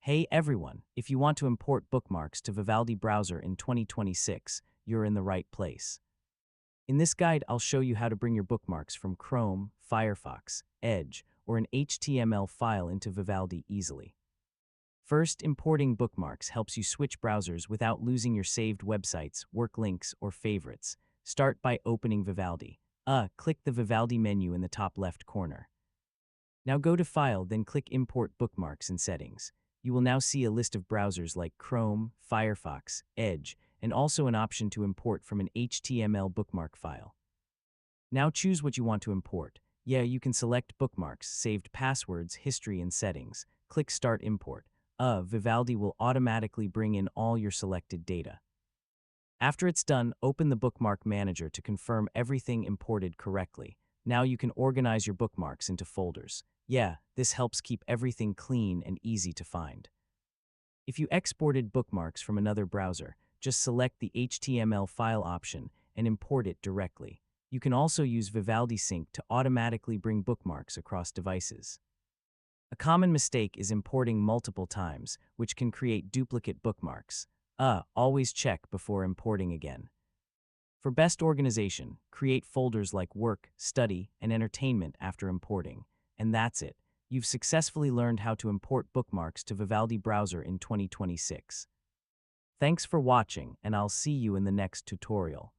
Hey everyone, if you want to import bookmarks to Vivaldi browser in 2026, you're in the right place. In this guide, I'll show you how to bring your bookmarks from Chrome, Firefox, Edge, or an HTML file into Vivaldi easily. First, importing bookmarks helps you switch browsers without losing your saved websites, work links, or favorites. Start by opening Vivaldi. Click the Vivaldi menu in the top left corner. Now go to File, then click Import Bookmarks in Settings. You will now see a list of browsers like Chrome, Firefox, Edge, and also an option to import from an HTML bookmark file. Now choose what you want to import. You can select bookmarks, saved passwords, history, and settings. Click Start Import. Vivaldi will automatically bring in all your selected data. After it's done, open the Bookmark Manager to confirm everything imported correctly. Now you can organize your bookmarks into folders. This helps keep everything clean and easy to find. If you exported bookmarks from another browser, just select the HTML file option and import it directly. You can also use Vivaldi Sync to automatically bring bookmarks across devices. A common mistake is importing multiple times, which can create duplicate bookmarks. Always check before importing again. For best organization, create folders like Work, Study, and Entertainment after importing. And that's it. You've successfully learned how to import bookmarks to Vivaldi browser in 2026. Thanks for watching, and I'll see you in the next tutorial.